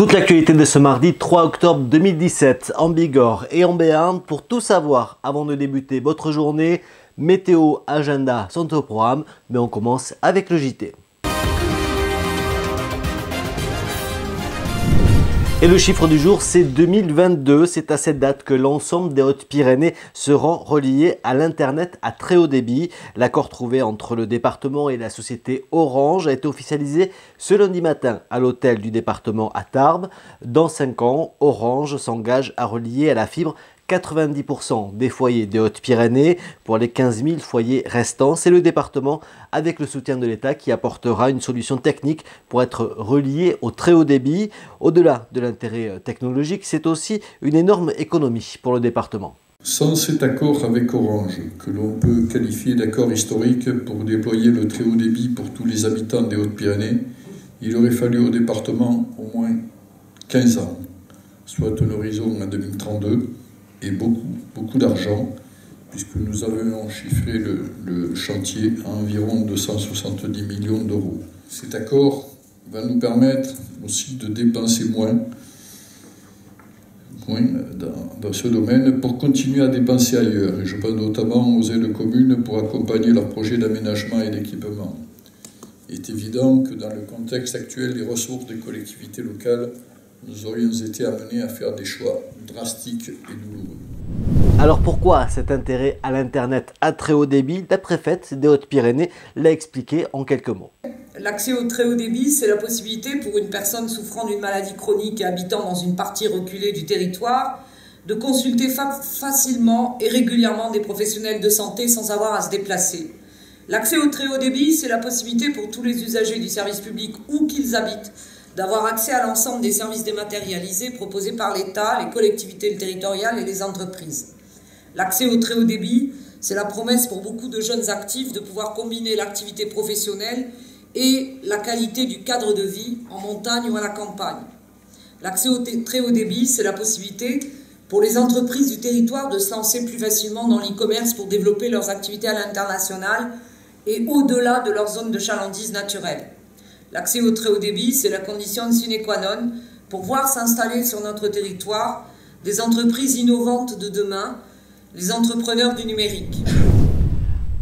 Toute l'actualité de ce mardi 3 octobre 2017 en Bigorre et en Béarn. Pour tout savoir avant de débuter votre journée, météo, agenda sont au programme, mais on commence avec le JT. Et le chiffre du jour, c'est 2022. C'est à cette date que l'ensemble des Hautes-Pyrénées seront reliés à l'Internet à très haut débit. L'accord trouvé entre le département et la société Orange a été officialisé ce lundi matin à l'hôtel du département à Tarbes. Dans 5 ans, Orange s'engage à relier à la fibre 90% des foyers des Hautes-Pyrénées. Pour les 15 000 foyers restants, c'est le département, avec le soutien de l'État, qui apportera une solution technique pour être relié au très haut débit. Au-delà de l'intérêt technologique, c'est aussi une énorme économie pour le département. Sans cet accord avec Orange, que l'on peut qualifier d'accord historique pour déployer le très haut débit pour tous les habitants des Hautes-Pyrénées, il aurait fallu au département au moins 15 ans, soit un horizon en 2032, et beaucoup d'argent, puisque nous avons chiffré le chantier à environ 270 millions d'euros. Cet accord va nous permettre aussi de dépenser moins dans ce domaine pour continuer à dépenser ailleurs. Et je pense notamment aux aides communes pour accompagner leurs projets d'aménagement et d'équipement. Il est évident que dans le contexte actuel des ressources des collectivités locales, nous aurions été amenés à faire des choix drastiques et douloureux. Alors pourquoi cet intérêt à l'Internet à très haut débit? La préfète des Hautes-Pyrénées l'a expliqué en quelques mots. L'accès au très haut débit, c'est la possibilité pour une personne souffrant d'une maladie chronique et habitant dans une partie reculée du territoire de consulter facilement et régulièrement des professionnels de santé sans avoir à se déplacer. L'accès au très haut débit, c'est la possibilité pour tous les usagers du service public où qu'ils habitent d'avoir accès à l'ensemble des services dématérialisés proposés par l'État, les collectivités territoriales et les entreprises. L'accès au très haut débit, c'est la promesse pour beaucoup de jeunes actifs de pouvoir combiner l'activité professionnelle et la qualité du cadre de vie en montagne ou à la campagne. L'accès au très haut débit, c'est la possibilité pour les entreprises du territoire de se lancer plus facilement dans l'e-commerce pour développer leurs activités à l'international et au-delà de leur zone de chalandise naturelle. L'accès au très haut débit, c'est la condition sine qua non pour voir s'installer sur notre territoire des entreprises innovantes de demain, les entrepreneurs du numérique.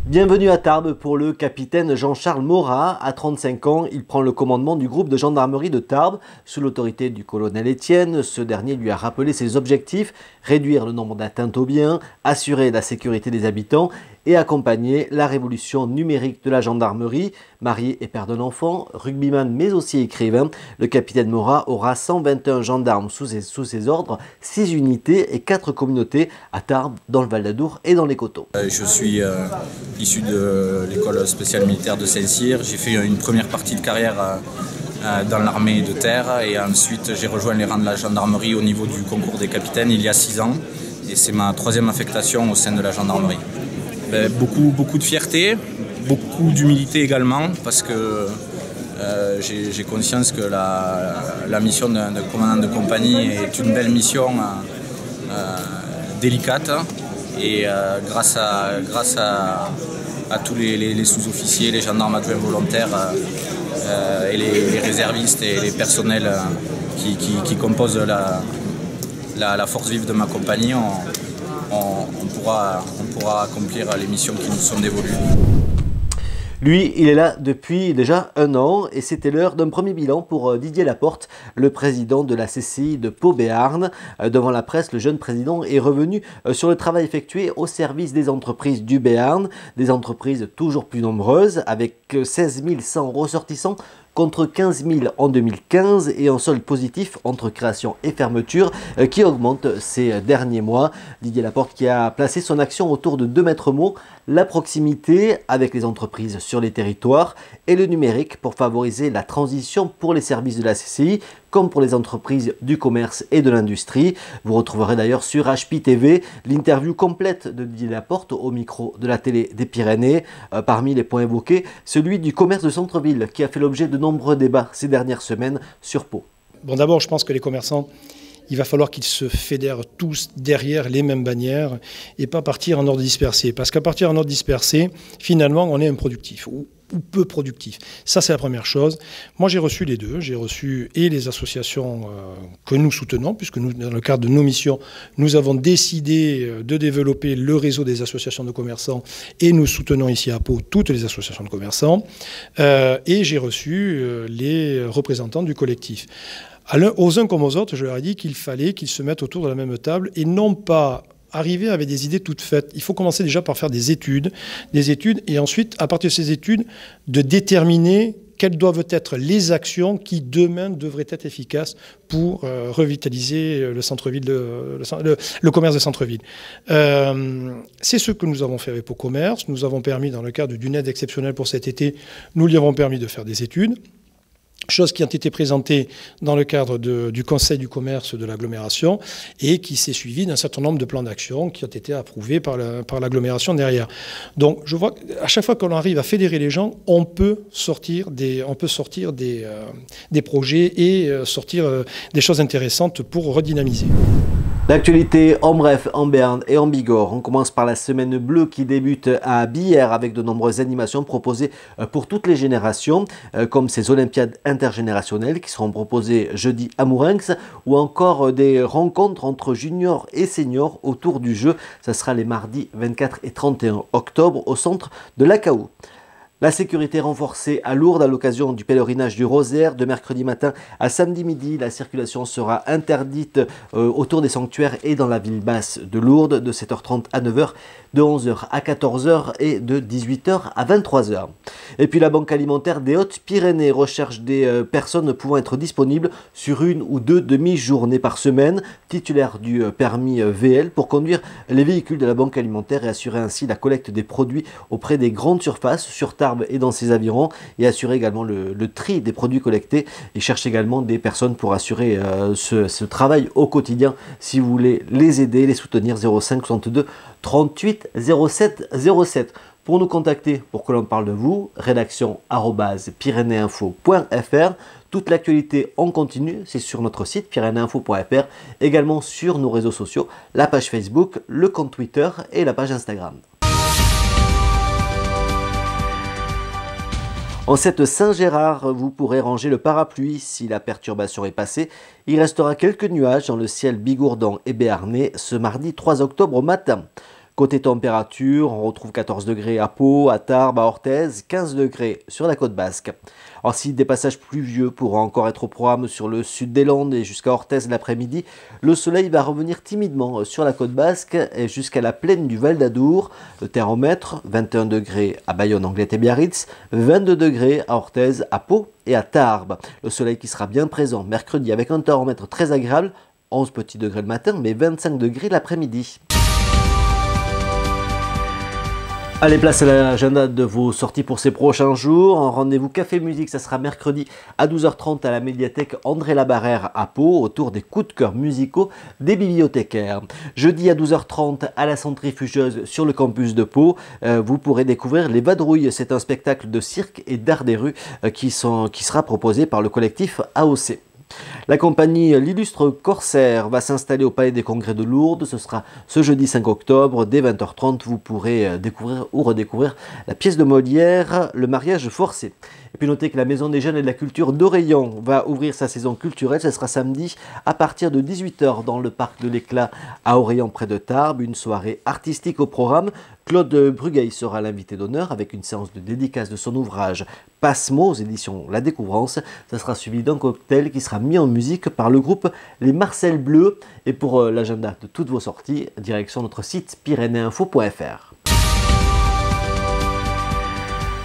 Bienvenue à Tarbes pour le capitaine Jean-Charles Morat. À 35 ans, il prend le commandement du groupe de gendarmerie de Tarbes sous l'autorité du colonel Étienne. Ce dernier lui a rappelé ses objectifs: réduire le nombre d'atteintes aux biens, assurer la sécurité des habitants et accompagner la révolution numérique de la gendarmerie. Marié et père d'un enfant, rugbyman mais aussi écrivain, le capitaine Morat aura 121 gendarmes sous ses ordres, 6 unités et 4 communautés à Tarbes, dans le Val d'Adour et dans les Coteaux. Je suis issu de l'école spéciale militaire de Saint-Cyr. J'ai fait une première partie de carrière dans l'armée de terre et ensuite j'ai rejoint les rangs de la gendarmerie au niveau du concours des capitaines il y a 6 ans et c'est ma 3e affectation au sein de la gendarmerie. Beaucoup de fierté, beaucoup d'humilité également parce que j'ai conscience que la mission de commandant de compagnie est une belle mission délicate et grâce à tous les sous-officiers, les gendarmes adjoints volontaires et les réservistes et les personnels qui composent la force vive de ma compagnie, on pourra accomplir les missions qui nous sont dévolues. Lui, il est là depuis déjà 1 an et c'était l'heure d'un premier bilan pour Didier Laporte, le président de la CCI de Pau-Béarn. Devant la presse, le jeune président est revenu sur le travail effectué au service des entreprises du Béarn, des entreprises toujours plus nombreuses avec 16 100 ressortissants contre 15 000 en 2015 et un solde positif entre création et fermeture qui augmente ces derniers mois. Didier Laporte qui a placé son action autour de 2 maîtres mots: la proximité avec les entreprises sur les territoires et le numérique pour favoriser la transition pour les services de la CCI comme pour les entreprises du commerce et de l'industrie. Vous retrouverez d'ailleurs sur HPTV l'interview complète de Didier Laporte au micro de la télé des Pyrénées. Parmi les points évoqués, celui du commerce de centre-ville qui a fait l'objet de nombreux débats ces dernières semaines sur Pau. Bon, d'abord, je pense que les commerçants, il va falloir qu'ils se fédèrent tous derrière les mêmes bannières et pas partir en ordre dispersé. Parce qu'à partir en ordre dispersé, finalement, on est improductif. ou peu productifs. Ça, c'est la première chose. Moi, j'ai reçu les deux. J'ai reçu et les associations que nous soutenons, puisque nous, dans le cadre de nos missions, nous avons décidé de développer le réseau des associations de commerçants et nous soutenons ici à Pau toutes les associations de commerçants. Et j'ai reçu les représentants du collectif. Aux uns comme aux autres, je leur ai dit qu'il fallait qu'ils se mettent autour de la même table et non pas arriver avec des idées toutes faites. Il faut commencer déjà par faire des études et ensuite, à partir de ces études, de déterminer quelles doivent être les actions qui, demain, devraient être efficaces pour revitaliser le centre-ville, le commerce de centre-ville. C'est ce que nous avons fait avec Pau Commerce. Nous avons permis, dans le cadre d'une aide exceptionnelle pour cet été, nous lui avons permis de faire des études. Choses qui ont été présentées dans le cadre du Conseil du commerce de l'agglomération et qui s'est suivi d'un certain nombre de plans d'action qui ont été approuvés par l'agglomération derrière. Donc je vois qu'à chaque fois qu'on arrive à fédérer les gens, on peut sortir des projets et sortir des choses intéressantes pour redynamiser. L'actualité en bref, en Béarn et en Bigorre. On commence par la semaine bleue qui débute à Billère avec de nombreuses animations proposées pour toutes les générations, comme ces Olympiades intergénérationnelles qui seront proposées jeudi à Mourenx, ou encore des rencontres entre juniors et seniors autour du jeu. Ça sera les mardis 24 et 31 octobre au centre de l'AKO. La sécurité renforcée à Lourdes à l'occasion du pèlerinage du Rosaire de mercredi matin à samedi midi. La circulation sera interdite autour des sanctuaires et dans la ville basse de Lourdes de 7h30 à 9h, de 11h à 14h et de 18h à 23h. Et puis la Banque alimentaire des Hautes-Pyrénées recherche des personnes pouvant être disponibles sur une ou deux demi-journées par semaine, titulaires du permis VL pour conduire les véhicules de la Banque alimentaire et assurer ainsi la collecte des produits auprès des grandes surfaces sur Tarbes et dans ses environs et assurer également le tri des produits collectés. Ils cherchent également des personnes pour assurer ce travail au quotidien. Si vous voulez les aider, les soutenir, 05 62 38 07 07. Pour nous contacter, pour que l'on parle de vous, rédaction@pyrénéinfo.fr. Toute l'actualité en continu, c'est sur notre site pyrénéinfo.fr, également sur nos réseaux sociaux, la page Facebook, le compte Twitter et la page Instagram. En cette Saint-Gérard, vous pourrez ranger le parapluie si la perturbation est passée. Il restera quelques nuages dans le ciel bigourdan et béarnais ce mardi 3 octobre au matin. Côté température, on retrouve 14 degrés à Pau, à Tarbes, à Orthez, 15 degrés sur la côte basque. Alors si des passages pluvieux pourront encore être au programme sur le sud des Landes et jusqu'à Orthez l'après-midi, le soleil va revenir timidement sur la côte basque et jusqu'à la plaine du Val d'Adour. Le thermomètre, 21 degrés à Bayonne, Anglet et Biarritz, 22 degrés à Orthez, à Pau et à Tarbes. Le soleil qui sera bien présent mercredi avec un thermomètre très agréable, 11 petits degrés le matin mais 25 degrés l'après-midi. Allez, place à l'agenda de vos sorties pour ces prochains jours. Un rendez-vous café musique, ça sera mercredi à 12h30 à la médiathèque André Labarrère à Pau, autour des coups de cœur musicaux des bibliothécaires. Jeudi à 12h30 à la centrifugeuse sur le campus de Pau, vous pourrez découvrir Les Vadrouilles. C'est un spectacle de cirque et d'art des rues qui sera proposé par le collectif AOC. La compagnie L'Illustre Corsaire va s'installer au Palais des Congrès de Lourdes. Ce sera ce jeudi 5 octobre, dès 20h30. Vous pourrez découvrir ou redécouvrir la pièce de Molière, Le mariage forcé. Et puis notez que la Maison des Jeunes et de la Culture d'Oreillon va ouvrir sa saison culturelle. Ce sera samedi à partir de 18h dans le parc de l'Éclat à Oreillon près de Tarbes. Une soirée artistique au programme. Claude Brugueil sera l'invité d'honneur avec une séance de dédicace de son ouvrage Passemo aux éditions La Découvrance. Ça sera suivi d'un cocktail qui sera mis en musique par le groupe Les Marcel Bleus. Et pour l'agenda de toutes vos sorties, direction notre site pyrénéinfo.fr.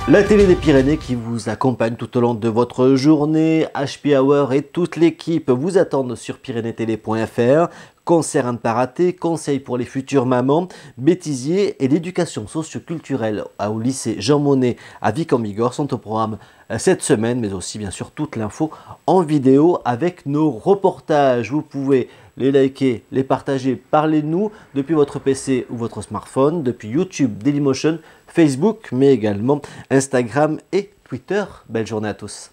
La télé des Pyrénées qui vous accompagne tout au long de votre journée. HP Hour et toute l'équipe vous attendent sur pyrénéetélé.fr. Concerts à ne pas rater, conseils pour les futures mamans, bêtisiers et l'éducation socio-culturelle au lycée Jean Monnet à Vic-en-Bigorre sont au programme cette semaine, mais aussi bien sûr toute l'info en vidéo avec nos reportages. Vous pouvez les liker, les partager, parlez-nous depuis votre PC ou votre smartphone, depuis YouTube, Dailymotion, Facebook, mais également Instagram et Twitter. Belle journée à tous.